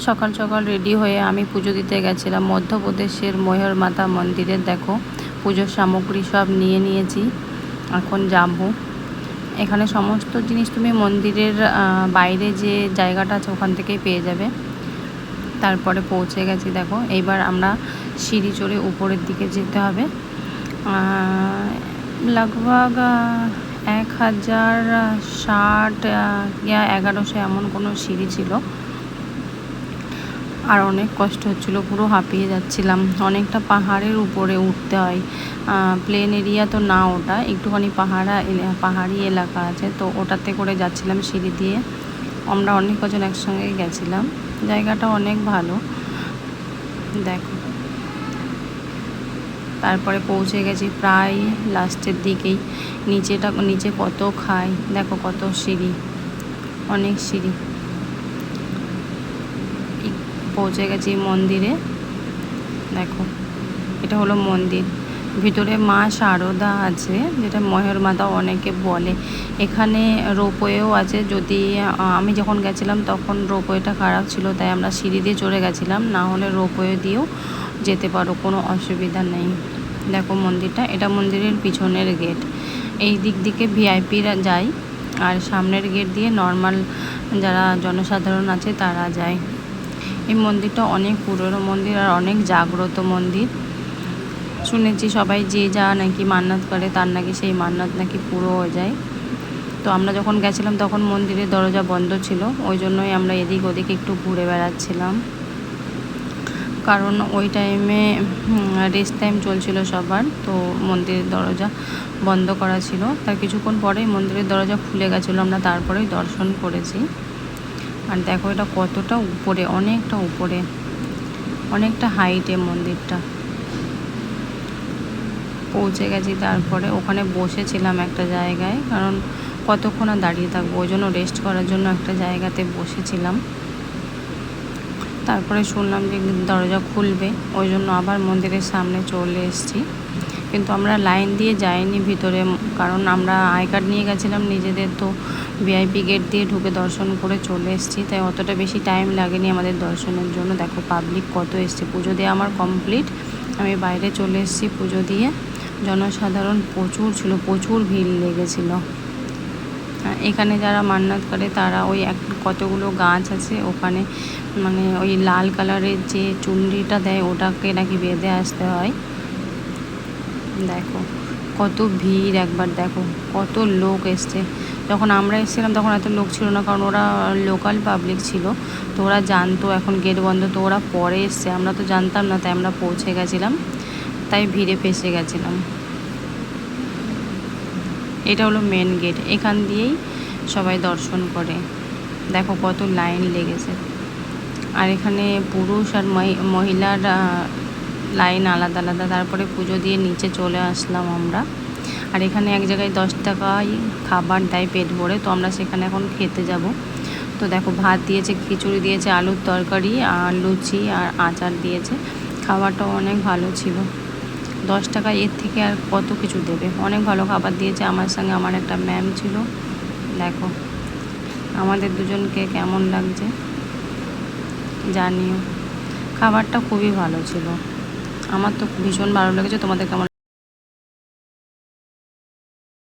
সকাল সকাল রেডি হয়ে আমি পুজো দিতে গেছিলাম মধ্যপ্রদেশের ময়ূর মাতা মন্দিরে। দেখো পুজোর সামগ্রী সব নিয়ে নিয়েছি, এখন যাব। এখানে সমস্ত জিনিস তুমি মন্দিরের বাইরে যে জায়গাটা আছে ওখান থেকেই পেয়ে যাবে। তারপরে পৌঁছে গেছি। দেখো এইবার আমরা সিঁড়ি চড়ে উপরের দিকে যেতে হবে। লগভগ 1060 ইয়া 1100 এমন কোনো সিঁড়ি ছিল, আর অনেক কষ্ট হচ্ছিলো, পুরো হাঁপিয়ে যাচ্ছিলাম। অনেকটা পাহাড়ের উপরে উঠতে হয়, প্লেন এরিয়া তো না, ওটা একটুখানি পাহাড়ি এলাকা আছে, তো ওটাতে করে যাচ্ছিলাম সিঁড়ি দিয়ে। আমরা অনেক কজন একসঙ্গে গেছিলাম, জায়গাটা অনেক ভালো। দেখো তারপরে পৌঁছে গেছি প্রায় লাস্টের দিকেই। নিচে কত খাই, দেখো কত সিঁড়ি, অনেক সিঁড়ি। পৌঁছে গেছি মন্দিরে। দেখো এটা হলো মন্দির, ভিতরে মা শারদা আছে, যেটা ময়ূর মাতা অনেকে বলে। এখানে রোপওয়েও আছে, যদি আমি যখন গেছিলাম তখন রোপওয়েটা খারাপ ছিল, তাই আমরা সিঁড়ি দিয়ে চড়ে গেছিলাম, না হলে রোপওয়ে দিয়েও যেতে পারো, কোনো অসুবিধা নেই। দেখো মন্দিরটা, এটা মন্দিরের পিছনের গেট। এই দিক দিকে ভিআইপিরা যায়, আর সামনের গেট দিয়ে নর্মাল যারা জনসাধারণ আছে তারা যায়। এই মন্দিরটা অনেক পুরনো মন্দির আর অনেক জাগ্রত মন্দির। শুনেছি সবাই যে যা নাকি মান্নাত করে তার নাকি সেই মান্নাত নাকি পুরো হয়ে যায়। তো আমরা যখন গেছিলাম তখন মন্দিরের দরজা বন্ধ ছিল, ওই জন্যই আমরা এদিক ওদিক একটু ঘুরে বেড়াচ্ছিলাম, কারণ ওই টাইমে রেস্ট টাইম চলছিল সবার, তো মন্দিরের দরজা বন্ধ করা ছিল। তার কিছুক্ষণ পরেই মন্দিরের দরজা খুলে গেছিলো, আমরা তারপরেই দর্শন করেছি। আর দেখো এটা কতটা উপরে, অনেকটা উপরে, অনেকটা হাইটে মন্দিরটা। পৌঁছে গেছি, তারপরে ওখানে বসেছিলাম একটা জায়গায়, কারণ কতক্ষণ আর দাঁড়িয়ে থাকবো, ওই জন্য রেস্ট করার জন্য একটা জায়গাতে বসেছিলাম। তারপরে শুনলাম যে দরজা খুলবে, ওই জন্য আবার মন্দিরের সামনে চলে এসেছি। কিন্তু আমরা লাইন দিয়ে যাইনি ভিতরে, কারণ আমরা আই কার্ড নিয়ে গেছিলাম নিজেদের, তো ভিআইপি গেট দিয়ে ঢুকে দর্শন করে চলে এসেছি, তাই অতটা বেশি টাইম লাগেনি আমাদের দর্শনের জন্য। দেখো পাবলিক কত এসছে, পুজো দিয়ে আমার কমপ্লিট, আমি বাইরে চলে এসেছি পুজো দিয়ে। জনসাধারণ প্রচুর ছিল, প্রচুর ভিড় লেগেছিল। এখানে যারা মান্নাত করে তারা ওই কতগুলো গাছ আছে ওখানে, মানে ওই লাল কালারের যে চুনরিটা দেয় ওটাকে নাকি বেঁধে আসতে হয়। দেখো কত ভিড়, একবার দেখো কত লোক এসছে। যখন আমরা এসেছিলাম তখন এত লোক ছিল না, কারণ ওরা লোকাল পাবলিক ছিল, তো ওরা জানতো এখন গেট বন্ধ, তো ওরা পরে এসছে, আমরা তো জানতাম না, তাই আমরা পৌঁছে গেছিলাম, তাই ভিড়ে ফেসে গেছিলাম। এটা হলো মেন গেট, এখান দিয়েই সবাই দর্শন করে। দেখো কত লাইন লেগেছে, আর এখানে পুরুষ আর মহিলার লাইন আলাদা আলাদা। তারপরে পুজো দিয়ে নিচে চলে আসলাম আমরা, আর এখানে এক জায়গায় 10 টাকায় খাবার দেয় পেট ভরে, তো আমরা সেখানে এখন খেতে যাব। তো দেখো ভাত দিয়েছে, খিচুড়ি দিয়েছে, আলুর তরকারি আর লুচি আর আচার দিয়েছে। খাবারটাও অনেক ভালো ছিল, 10 টাকা এর থেকে আর কত কিছু দেবে, অনেক ভালো খাবার দিয়েছে। আমার সঙ্গে আমার একটা ম্যাম ছিল। দেখো আমাদের দুজনকে কেমন লাগছে জানিও। খাবারটা খুবই ভালো ছিল, আমার তো ভীষণ ভালো লেগেছে। তোমাদের কেমন?